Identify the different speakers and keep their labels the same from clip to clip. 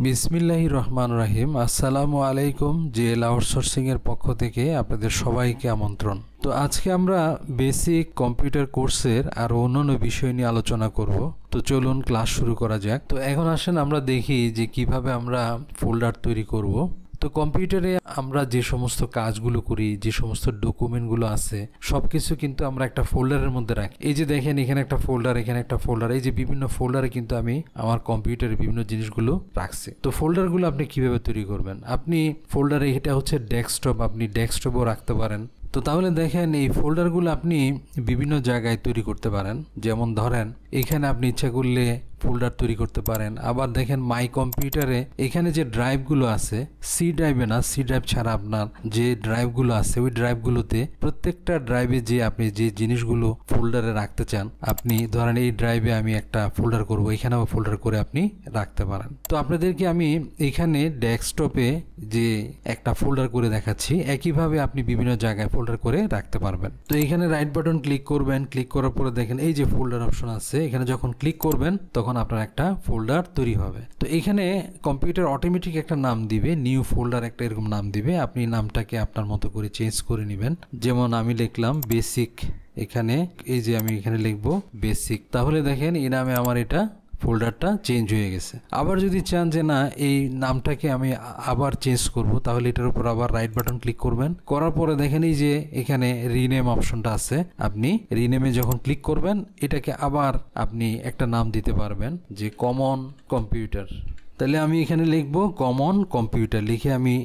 Speaker 1: বিসমিল্লাহির রহমানির রহিম। আসসালামু আলাইকুম। জেএল আউটসোর্সিং এর পক্ষ থেকে আপনাদের সবাইকে আমন্ত্রণ। তো আজকে আমরা বেসিক কম্পিউটার কোর্সের আর অন্যান্য বিষয় নিয়ে আলোচনা করব। তো চলুন ক্লাস শুরু করা যাক। তো এখন আসেন আমরা দেখি যে কিভাবে আমরা ফোল্ডার তৈরি করব। তো কম্পিউটারে আমরা যে সমস্ত কাজগুলো করি, যে সমস্ত ডকুমেন্টগুলো আছে সবকিছু কিন্তু আমরা একটা ফোল্ডারের মধ্যে রাখি। এই যে দেখেন এখানে একটা ফোল্ডার, এখানে একটা ফোল্ডার, এই যে বিভিন্ন ফোল্ডারে কিন্তু আমি আমার কম্পিউটারে বিভিন্ন জিনিসগুলো রাখছি। তো ফোল্ডারগুলো আপনি কিভাবে তৈরি করবেন? আপনি ফোল্ডারে, এটা হচ্ছে ডেস্কটপ, আপনি ডেস্কটপও রাখতে পারেন। তো তাহলে দেখেন এই ফোল্ডারগুলো আপনি বিভিন্ন জায়গায় তৈরি করতে পারেন। যেমন ধরেন এখানে আপনি ইচ্ছা করলে ফোল্ডার তৈরি করতে পারেন। আবার দেখেন মাই কম্পিউটারে এখানে যে ড্রাইভগুলো আছে, সি ড্রাইভে না, সি ড্রাইভ ছাড়া আপনার যে ড্রাইভগুলো আছে ওই ড্রাইভগুলোতে প্রত্যেকটা ড্রাইভে যে আপনি যে জিনিসগুলো ফোল্ডারে রাখতে চান, আপনি ধরেন এই ড্রাইভে আমি একটা ফোল্ডার করব, এখানেও ফোল্ডার করে আপনি রাখতে পারেন। তো আপনাদেরকে আমি এখানে ডেস্কটপে যে একটা ফোল্ডার করে দেখাচ্ছি, একইভাবে আপনি বিভিন্ন জায়গায় ফোল্ডার করে রাখতে পারবেন। তো এখানে রাইট বাটন ক্লিক করবেন, ক্লিক করার পরে দেখেন এই যে ফোল্ডার অপশন আছে, এখানে যখন ক্লিক করবেন তখন আপনার একটা ফোল্ডার তৈরি হবে। তো এখানে কম্পিউটার অটোমেটিক একটা নাম দিবে, নিউ ফোল্ডার একটা এরকম নাম দিবে। আপনি নামটাকে আপনার মতো করে চেঞ্জ করে নেবেন। যেমন আমি লিখলাম বেসিক, এখানে এই যে আমি এখানে লিখবো বেসিক, তাহলে দেখেন এই নামে আমার এটা ফোল্ডারটা চেঞ্জ হয়ে গেছে। আবার যদি চান যে না এই নামটাকে আমি আবার চেঞ্জ করব, তাহলে এটার উপর আবার রাইট বাটন ক্লিক করবেন। করার পরে দেখেন এই যে এখানে রিনেম অপশনটা আছে, আপনি রিনেমে যখন ক্লিক করবেন এটাকে আবার আপনি একটা নাম দিতে পারবেন, যে কমন কম্পিউটার। তাহলে আমি এখানে লিখবো কমন কম্পিউটার, লিখে আমি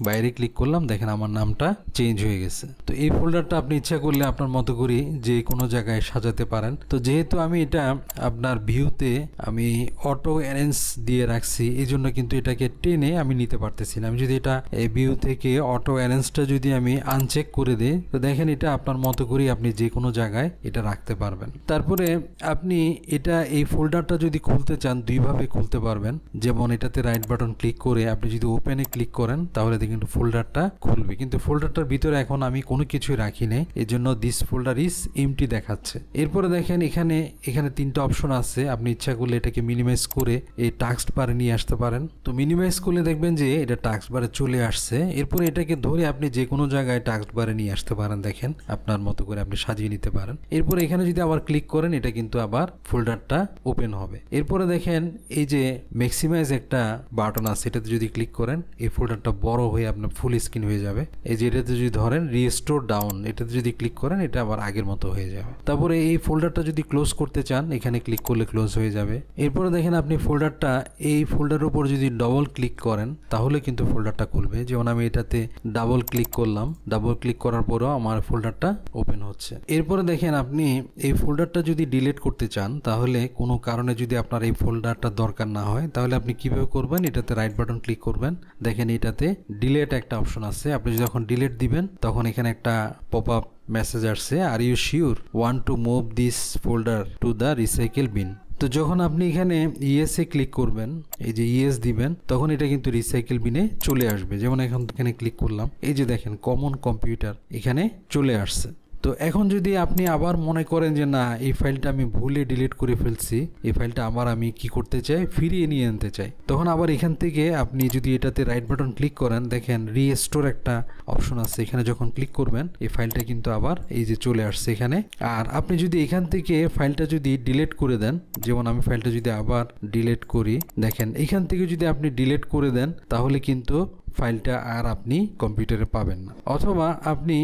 Speaker 1: বাইরে ক্লিক করলাম, দেখেন আমার নামটা চেঞ্জ হয়ে গেছে। তো এই ফোল্ডারটা আপনি ইচ্ছা করলে আপনার মতো করে যে কোনো জায়গায় সাজাতে পারেন। তো যেহেতু আমি এটা আপনার ভিউতে আমি অটো অ্যারেঞ্জ দিয়ে রাখছি, এই জন্য কিন্তু এটাকে টেনে আমি নিতে পারতেছি না। আমি যদি এটা ভিউ থেকে অটো অ্যারেঞ্জটা যদি আমি আনচেক করে দিই, তো দেখেন এটা আপনার মতো করে আপনি যে কোনো জায়গায় এটা রাখতে পারবেন। তারপরে আপনি এটা এই ফোল্ডারটা যদি খুলতে চান দুইভাবে খুলতে পারবেন। যেমন এটাতে রাইট বাটন ক্লিক করে আপনি যদি ওপেনে ক্লিক করেন তাহলে কিন্তু ফোল্ডারটা খুলবে, কিন্তু ফোল্ডারটার ভিতরে এখন আমি কোনো কিছুই রাখি নাই, এই জন্য দিস ফোল্ডার ইজ এমটি দেখাচ্ছে। এরপরে দেখেন এখানে তিনটা অপশন আছে, আপনি ইচ্ছা করলে এটাকে মিনিমাইজ করে এই টাস্ক বারে নিয়ে আসতে পারেন। তো মিনিমাইজ করলে দেখবেন যে এটা টাস্ক বারে চলে আসছে। এরপরে এটাকে ধরে আপনি যে কোনো জায়গায় টাস্ক বারে নিয়ে আসতে পারেন, দেখেন আপনার মতো করে আপনি সাজিয়ে নিতে পারেন। এরপরে এখানে যদি আবার ক্লিক করেন এটা কিন্তু আবার ফোল্ডারটা ওপেন হবে। এরপরে দেখেন এই যে ম্যাক্সিমাইজ একটা বাটন আছে, এটাতে যদি ক্লিক করেন এই ফোল্ডারটা বড় হয়ে আপনার ফুল স্ক্রিন হয়ে যাবে। এই যে এটাতে যদি ধরেন রিস্টোর ডাউন, এটাতে যদি ক্লিক করেন এটা আবার আগের মতো হয়ে যাবে। তারপরে এই ফোল্ডারটা যদি ক্লোজ করতে চান এখানে ক্লিক করলে ক্লোজ হয়ে যাবে। এরপরে দেখেন আপনি ফোল্ডারটা এই ফোল্ডারের উপর যদি ডবল ক্লিক করেন তাহলে কিন্তু ফোল্ডারটা খুলবে। যেমন আমি এটাতে ডাবল ক্লিক করলাম, ডাবল ক্লিক করার পরেও আমার ফোল্ডারটা ওপেন হচ্ছে। এরপরে দেখেন আপনি এই ফোল্ডারটা যদি ডিলিট করতে চান, তাহলে কোনো কারণে যদি আপনার এই ফোল্ডারটা দরকার না হয়, তাহলে আপনি কিভাবে করবেন? এটাতে রাইট বাটন ক্লিক করবেন, দেখেন এটাতে ডিলিট একটা অপশন আছে। আপনি যখন ডিলিট দিবেন তখন এখানে একটা পপ আপ মেসেজ আসছে, are you sure want to move this folder to the recycle bin. তো যখন আপনি এখানে ইয়েসে ক্লিক করবেন, এই যে ইয়েস দিবেন, তখন এটা কিন্তু রিসাইকেল বিনে চলে আসবে। যেমন এখানে ক্লিক করলাম, এই যে দেখেন কমন কম্পিউটার এখানে চলে আসছে। তো এখন যদি আপনি আবার মনে করেন যে না এই ফাইলটা আমি ভুলে ডিলিট করে ফেলছি, এই ফাইলটা আবার আমি কি করতে চাই, ফিরিয়ে নিয়ে আনতে চাই, তখন আবার এখান থেকে আপনি যদি এটাতে রাইট বাটন ক্লিক করেন, দেখেন রিস্টোর একটা অপশন আছে, এখানে যখন ক্লিক করবেন এই ফাইলটা কিন্তু আবার এই যে চলে আসছে এখানে। আর আপনি যদি এখান থেকে ফাইলটা যদি ডিলিট করে দেন, যেমন আমি ফাইলটা যদি আবার ডিলিট করি, দেখেন এখান থেকে যদি আপনি ডিলিট করে দেন তাহলে কিন্তু ফাইলটা আর আপনি কম্পিউটারে পাবেন না। অথবা আপনি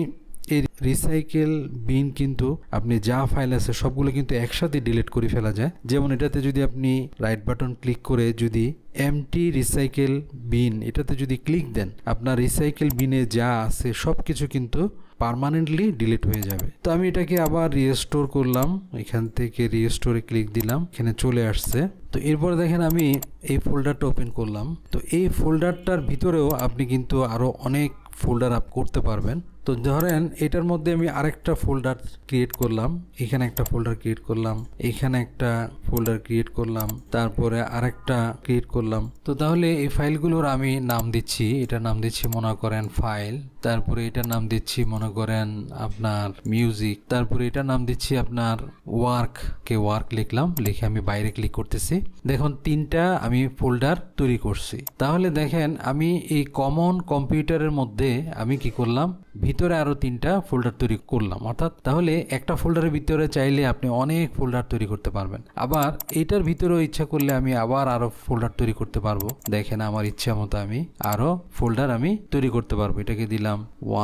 Speaker 1: এই রিসাইকেল বিন কিন্তু আপনি যা ফাইল আছে সবগুলো কিন্তু একসাথে ডিলিট করে ফেলা যায়। যেমন এটাতে যদি আপনি রাইট বাটন ক্লিক করে যদি এমটি রিসাইকেল বিন এটাতে যদি ক্লিক দেন, আপনার রিসাইকেল বিনে যা আছে সব কিছু কিন্তু পার্মানেন্টলি ডিলিট হয়ে যাবে। তো আমি এটাকে আবার রিস্টোর করলাম, এখান থেকে রিস্টোরে ক্লিক দিলাম, এখানে চলে আসছে। তো এরপরে দেখেন আমি এই ফোল্ডারটা ওপেন করলাম। তো এই ফোল্ডারটার ভিতরেও আপনি কিন্তু আরো অনেক ফোল্ডার আপ করতে পারবেন। তো ধরেন এটার মধ্যে আমি আরেকটা ফোল্ডার ক্রিয়েট করলাম, এখানে একটা ফোল্ডার ক্রিয়েট করলাম, এখানে একটা ফোল্ডার ক্রিয়েট করলাম, তারপরে আরেকটা ক্রিয়েট করলাম। তো তাহলে এই ফাইলগুলোর আমি নাম দিচ্ছি, এটা নাম দিচ্ছি মনে করেন ফাইল। তারপরে এটার নাম দিচ্ছি মনে করেন আপনার মিউজিক, তারপরে এটার নাম দিচ্ছি আপনার ওয়ার্ক, কে ওয়ার্ক লিখলাম, লিখে আমি বাইরে ক্লিক করতেছি। দেখুন 3টা আমি ফোল্ডার তৈরি করছি। তাহলে দেখেন আমি এই কমন কম্পিউটারের মধ্যে আমি কি করলাম, ভিতরে আরো 3টা ফোল্ডার তৈরি করলাম। অর্থাৎ তাহলে একটা ফোল্ডারের ভিতরে চাইলে আপনি অনেক ফোল্ডার তৈরি করতে পারবেন। আবার এটার ভিতরেও ইচ্ছা করলে আমি আবার আরো ফোল্ডার তৈরি করতে পারবো। দেখেন আমার ইচ্ছা মতো আমি আরো ফোল্ডার আমি তৈরি করতে পারবো। এটাকে দিলাম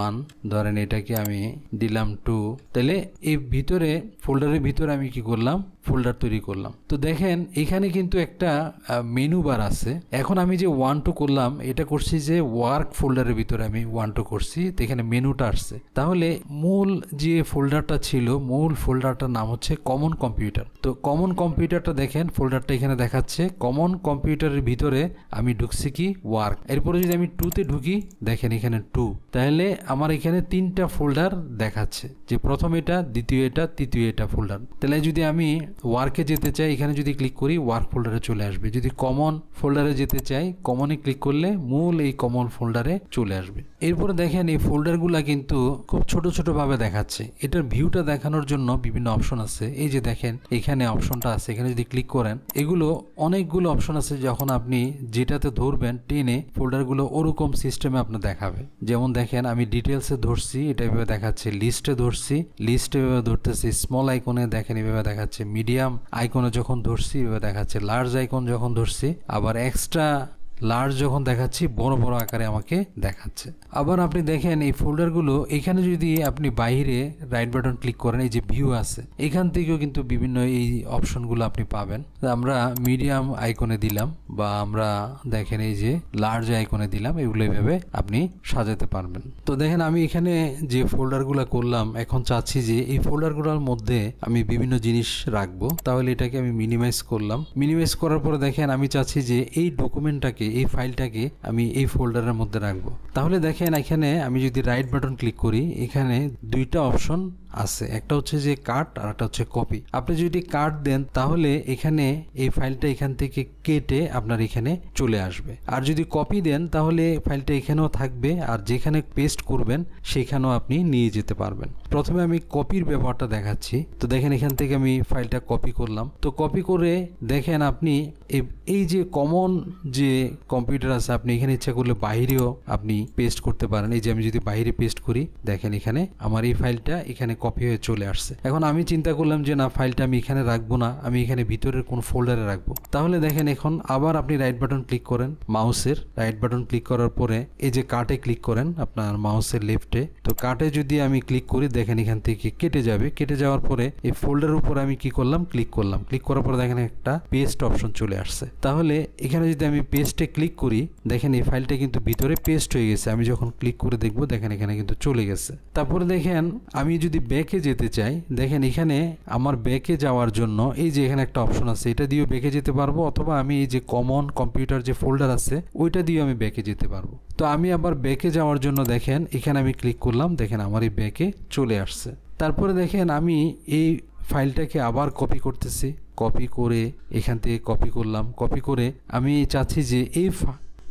Speaker 1: 1, ধরেন এটাকে আমি দিলাম 2। তাহলে এই ভিতরে ফোল্ডারের ভিতরে আমি কি করলাম, ফোল্ডার তৈরি করলাম। তো দেখেন এখানে কিন্তু একটা মেনু বার আছে। এখন আমি যে 1 2 করলাম, এটা করছি যে ওয়ার্ক ফোল্ডারের ভিতরে আমি 1 2 করছি, তো এখানে মেনুটা আসছে। তাহলে মূল যে ফোল্ডারটা ছিল, মূল ফোল্ডারটার নাম হচ্ছে কমন কম্পিউটার। তো কমন কম্পিউটারটা দেখেন ফোল্ডারটা এখানে দেখাচ্ছে। কমন কম্পিউটারের ভিতরে আমি ঢুকছি কি ওয়ার্ক। এরপরে যদি আমি 2তে ঢুকি, দেখেন এখানে 2, তাহলে আমার এখানে 3টা ফোল্ডার দেখাচ্ছে, যে প্রথম এটা, দ্বিতীয় এটা, তৃতীয় এটা ফোল্ডার। তাহলে যদি আমি ওয়ার্কে যেতে চাই, এখানে যদি ক্লিক করি ওয়ার্ক ফোল্ডারে চলে আসবে। যদি কমন ফোল্ডারে যেতে চাই, কমনে ক্লিক করলে মূল এই কমন ফোল্ডারে চলে আসবে। এরপরে দেখেন এই ফোল্ডারগুলা কিন্তু খুব ছোট ছোট ভাবে দেখাচ্ছে। এটার ভিউটা দেখানোর জন্য বিভিন্ন অপশন আছে। এই যে দেখেন এখানে অপশনটা আছে, এখানে যদি ক্লিক করেন এগুলো অনেকগুলো অপশন আছে। যখন আপনি যেটাতে ধরবেন টেনে, ফোল্ডারগুলো ওরকম সিস্টেমে আপনার দেখাবে। যেমন দেখেন আমি ডিটেলসে ধরছি, এটা এভাবে দেখাচ্ছে। লিস্টে ধরছি, লিস্টে এভাবে ধরতেছি। স্মল আইকনে দেখেন এভাবে দেখাচ্ছে। মিডিয়াম আইকনে যখন ধরছি এভাবে দেখাচ্ছে। লার্জ আইকন যখন ধরছি, আবার এক্সট্রা লার্জ যখন দেখাচ্ছি বড় বড় আকারে আমাকে দেখাচ্ছে। আবার আপনি দেখেন এই ফোল্ডারগুলো, এখানে যদি আপনি বাইরে রাইট বাটন ক্লিক করেন, এই যে ভিউ আছে, এখান থেকেও কিন্তু বিভিন্ন এই অপশনগুলো আপনি পাবেন। আমরা মিডিয়াম আইকনে দিলাম, বা আমরা দেখেন এই যে লার্জ আইকনে দিলাম, এগুলো এইভাবে আপনি সাজাতে পারবেন। তো দেখেন আমি এখানে যে ফোল্ডারগুলো করলাম, এখন চাচ্ছি যে এই ফোল্ডারগুলোর মধ্যে আমি বিভিন্ন জিনিস রাখবো। তাহলে এটাকে আমি মিনিমাইজ করলাম। মিনিমাইজ করার পরে দেখেন আমি চাচ্ছি যে এই ডকুমেন্টটাকে, এই ফাইলটাকে আমি এই ফোল্ডারের মধ্যে রাখবো। তাহলে দেখেন এখানে আমি যদি রাইট বাটন ক্লিক করি, এখানে 2টা অপশন আছে। একটা হচ্ছে যে কাট, আর একটা হচ্ছে কপি। আপনি যদি কাট দেন তাহলে এখানে এই ফাইলটা এখান থেকে কেটে আপনার এখানে চলে আসবে। আর যদি কপি দেন তাহলে ফাইলটা এখানেও থাকবে, আর যেখানে পেস্ট করবেন সেখানেও আপনি নিয়ে যেতে পারবেন। প্রথমে আমি কপির ব্যবহারটা দেখাচ্ছি। তো দেখেন এখান থেকে আমি ফাইলটা কপি করলাম। তো কপি করে দেখেন আপনি এই যে কমন যে কম্পিউটার আছে, আপনি এখানে ইচ্ছা করলে বাইরেও আপনি পেস্ট করতে পারেন। এই যে আমি যদি বাইরে পেস্ট করি, দেখেন এখানে আমার এই ফাইলটা এখানে কপি হয়ে চলে আসছে। এখন আমি চিন্তা করলাম যে না, ফাইলটা আমি এখানে রাখবো না, আমি এখানে ভিতরের কোন ফোল্ডারে রাখবো। তাহলে দেখেন এখন আবার আপনি রাইট বাটন ক্লিক করেন, মাউসের রাইট বাটন ক্লিক করার পরে এই যে কাটে ক্লিক করেন আপনার মাউসের লেফটে। তো কাটে যদি আমি ক্লিক করি, দেখেন এখান থেকে কেটে যাবে। কেটে যাওয়ার পরে এই ফোল্ডারের উপর আমি কি করলাম, ক্লিক করলাম। ক্লিক করার পরে দেখেন একটা পেস্ট অপশন চলে আসছে। তাহলে এখানে যদি আমি পেস্টে ক্লিক করি, দেখেন এই ফাইলটা কিন্তু ভিতরে পেস্ট হয়ে গেছে। আমি যখন ক্লিক করে দেখবো, দেখেন এখানে কিন্তু চলে গেছে। তারপরে দেখেন আমি যদি ব্যাকে যেতে চাই, দেখেন এখানে আমার ব্যাকে যাওয়ার জন্য এই যে এখানে একটা অপশন আছে, এটা দিয়েও ব্যাকে যেতে পারবো, অথবা আমি এই যে কমন কম্পিউটার যে ফোল্ডার আছে ওইটা দিয়েও আমি ব্যাকে যেতে পারবো। তো আমি আবার ব্যাকে যাওয়ার জন্য দেখেন এখানে আমি ক্লিক করলাম, দেখেন আমার এই ব্যাকে চলে আসছে। তারপরে দেখেন আমি এই ফাইলটাকে আবার কপি করতেছি। কপি করে এখান থেকে কপি করলাম। কপি করে আমি চাচ্ছি যে এই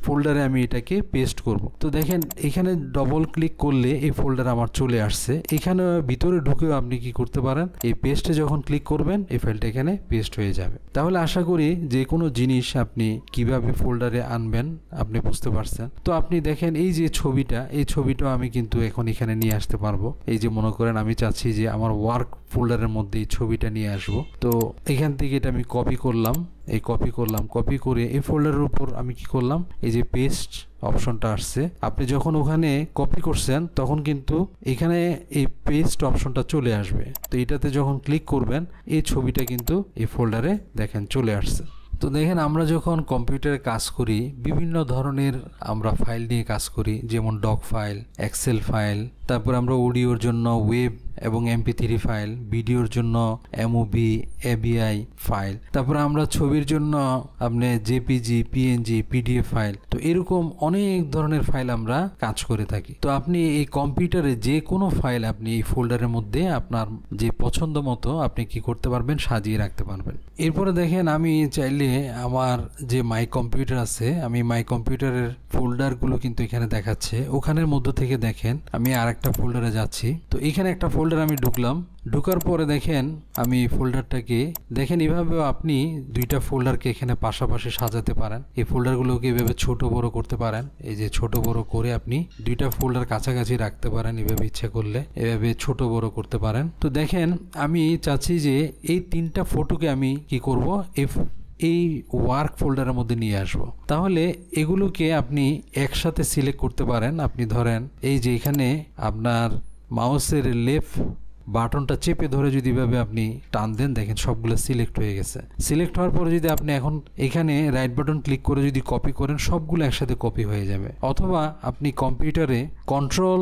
Speaker 1: ফোল্ডারে আমি এটাকে পেস্ট করব। তো দেখেন এখানে ডবল ক্লিক করলে এই ফোল্ডার আমার চলে আসছে। এখানে ভিতরে ঢুকেও আপনি কি করতে পারেন, এই পেস্টে যখন ক্লিক করবেন এই ফাইলটা এখানে পেস্ট হয়ে যাবে। তাহলে আশা করি যে কোনো জিনিস আপনি কিভাবে ফোল্ডারে আনবেন আপনি বুঝতে পারছেন। তো আপনি দেখেন এই যে ছবিটা, এই ছবিটাও আমি কিন্তু এখন এখানে নিয়ে আসতে পারবো। এই যে মনে করেন আমি চাচ্ছি যে আমার ওয়ার্ক ফোল্ডারের মধ্যে এই ছবিটা নিয়ে আসবো। তো এখান থেকে এটা আমি কপি করলাম, এই কপি করলাম। কপি করে এই ফোল্ডারের উপর আমি কি করলাম, এই যে পেস্ট অপশনটা আসছে, আপনি যখন ওখানে কপি করছেন তখন কিন্তু এখানে এই পেস্ট অপশনটা চলে আসবে। তো এটাতে যখন ক্লিক করবেন এই ছবিটা কিন্তু এই ফোল্ডারে দেখেন চলে আসছে। তো দেখেন আমরা যখন কম্পিউটারে কাজ করি বিভিন্ন ধরনের আমরা ফাইল নিয়ে কাজ করি, যেমন ডক ফাইল, এক্সেল ফাইল, তারপর আমরা অডিওর জন্য ওয়েব এবং MP3 ফাইল, ভিডিওর জন্য MOV, AVI ফাইল, তারপর আমরা ছবির জন্য আপনি JPG, PNG, PDF ফাইল, তো এরকম অনেক ধরনের ফাইল আমরা কাজ করে থাকি। তো আপনি এই কম্পিউটারে যে কোনো ফাইল আপনি এই ফোল্ডারের মধ্যে আপনার যে পছন্দ মতো আপনি কি করতে পারবেন, সাজিয়ে রাখতে পারবেন। এরপরে দেখেন আমি চাইলে আমার যে মাই কম্পিউটার আছে, আমি মাই কম্পিউটারের ফোল্ডারগুলো কিন্তু এখানে দেখাচ্ছে, ওখানের মধ্য থেকে দেখেন আমি আরেকটা ফোল্ডারে যাচ্ছি। তো এখানে একটা ফোল্ডার আমি ঢুকলাম, ঢোকার পরে দেখেন আমি ফোল্ডারটাকে দেখেন এভাবেও আপনি দুইটা ফোল্ডারকে এখানে পাশাপাশি সাজাতে পারেন। এই ফোল্ডারগুলোকে এভাবে ছোট বড় করতে পারেন, এই যে ছোট বড় করে আপনি দুইটা ফোল্ডার কাছাকাছি রাখতে পারেন, এভাবে ইচ্ছা করলে এভাবে ছোট বড় করতে পারেন। তো দেখেন আমি চাচ্ছি যে এই তিনটা ফটোকে আমি কি করব, এই ওয়ার্ক ফোল্ডারের মধ্যে নিয়ে আসব। তাহলে এগুলোকে আপনি একসাথে সিলেক্ট করতে পারেন। আপনি ধরেন এই যে এখানে আপনার মাউসের লেফট বাটনটা চেপে ধরে যদি এভাবে আপনি টান দেন, দেখেন সবগুলো সিলেক্ট হয়ে গেছে। সিলেক্ট হওয়ার পরে যদি আপনি এখন এখানে রাইট বাটন ক্লিক করে যদি কপি করেন, সবগুলো একসাথে কপি হয়ে যাবে। অথবা আপনি কম্পিউটারে কন্ট্রোল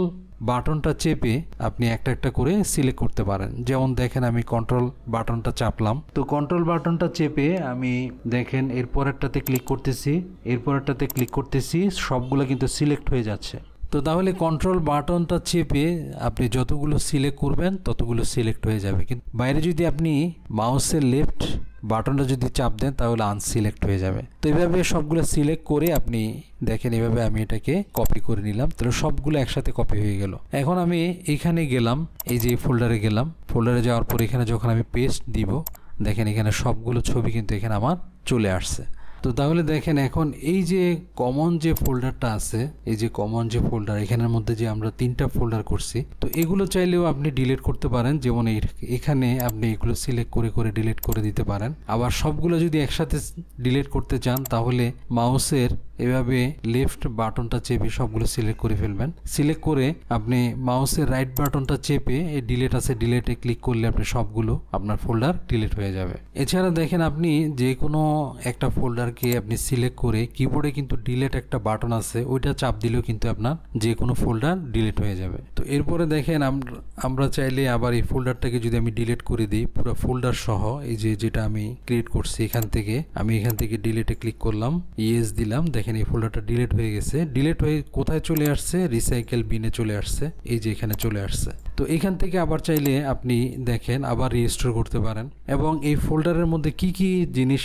Speaker 1: বাটনটা চেপে আপনি একটা একটা করে সিলেক্ট করতে পারেন। যেমন দেখেন আমি কন্ট্রোল বাটনটা চাপলাম, তো কন্ট্রোল বাটনটা চেপে আমি দেখেন এরপরেরটাতে ক্লিক করতেছি, এরপরেরটাতে ক্লিক করতেছি, সবগুলো কিন্তু সিলেক্ট হয়ে যাচ্ছে। তো তাহলে কন্ট্রোল বাটনটা চেপে আপনি যতগুলো সিলেক্ট করবেন ততগুলো সিলেক্ট হয়ে যাবে। কিন্তু বাইরে যদি আপনি মাউসের লেফট বাটনটা যদি চাপ দেন তাহলে আনসিলেক্ট হয়ে যাবে। তো এইভাবে সবগুলো সিলেক্ট করে আপনি দেখেন এভাবে আমি এটাকে কপি করে নিলাম, তাহলে সবগুলো একসাথে কপি হয়ে গেল। এখন আমি এখানে গেলাম, এই যে ফোল্ডারে গেলাম, ফোল্ডারে যাওয়ার পর এখানে যখন আমি পেস্ট দিব, দেখেন এখানে সবগুলো ছবি কিন্তু এখানে আমার চলে আসছে। তো তাহলে দেখেন এখন এই যে কমন যে ফোল্ডারটা আছে, এই যে কমন যে ফোল্ডার, এখানের মধ্যে যে আমরা তিনটা ফোল্ডার করছি, তো এগুলো চাইলেও আপনি ডিলিট করতে পারেন। যেমন এখানে আপনি এগুলো সিলেক্ট করে করে ডিলিট করে দিতে পারেন। আবার সবগুলো যদি একসাথে ডিলিট করতে চান তাহলে মাউসের এভাবে লেফট বাটনটা চেপে সবগুলো সিলেক্ট করে ফেলবেন। সিলেক্ট করে আপনি মাউসের রাইট বাটনটা চেপে এই ডিলিট আছে, ডিলিটে ক্লিক করলে আপনি সবগুলো আপনার ফোল্ডার ডিলিট হয়ে যাবে। এছাড়া দেখেন আপনি যে কোনো একটা ফোল্ডারকে আপনি সিলেক্ট করে কিবোর্ডে কিন্তু ডিলিট একটা বাটন আছে, ওইটা চাপ দিলেও কিন্তু আপনার যে কোনো ফোল্ডার ডিলিট হয়ে যাবে। তো এরপরে দেখেন আমরা চাইলে আবার এই ফোল্ডারটাকে যদি আমি ডিলিট করে দিই পুরো ফোল্ডার সহ, এই যে যেটা আমি ক্রিয়েট করছি এখান থেকে ডিলিটে ক্লিক করলাম, ইয়েস দিলাম, দেখেন এই ফোল্ডারটা ডিলিট হয়ে গেছে। ডিলিট হয়ে কোথায় চলে আসছে, রিসাইকেল বিনে চলে আসছে, এই যে এখানে চলে আসছে। তো এখান থেকে আবার চাইলে আপনি দেখেন আবার রিস্টোর করতে পারেন। এবং এই ফোল্ডারের মধ্যে কি কি জিনিস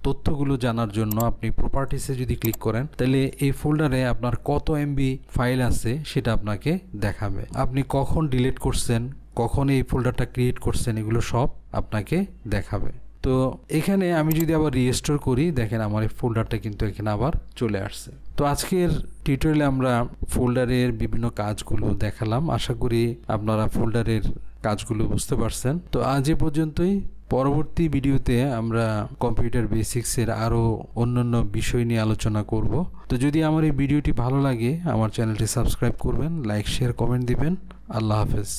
Speaker 1: তথ্যগুলো জানার জন্য আপনি প্রপার্টিসে যদি ক্লিক করেন তাহলে এই ফোল্ডারে আপনার কত MB ফাইল আছে সেটা আপনাকে দেখাবে। আপনি কখন ডিলিট করছেন, কখন এই ফোল্ডারটা ক্রিয়েট করছেন, এগুলো সব আপনাকে দেখাবে। তো এখানে আমি যদি আবার রিস্টোর করি, দেখেন আমার এই ফোল্ডারটা কিন্তু এখানে আবার চলে আসছে। তো আজকের টিউটোরিয়ালে আমরা ফোল্ডারের বিভিন্ন কাজগুলো দেখালাম। আশা করি আপনারা ফোল্ডারের কাজগুলো বুঝতে পারছেন। তো আজ এ পর্যন্তই। পরবর্তী ভিডিওতে আমরা কম্পিউটার বেসিক্সের আরও অন্যান্য বিষয় নিয়ে আলোচনা করব। তো যদি আমার এই ভিডিওটি ভালো লাগে আমার চ্যানেলটি সাবস্ক্রাইব করবেন, লাইক শেয়ার কমেন্ট দিবেন। আল্লাহ হাফেজ।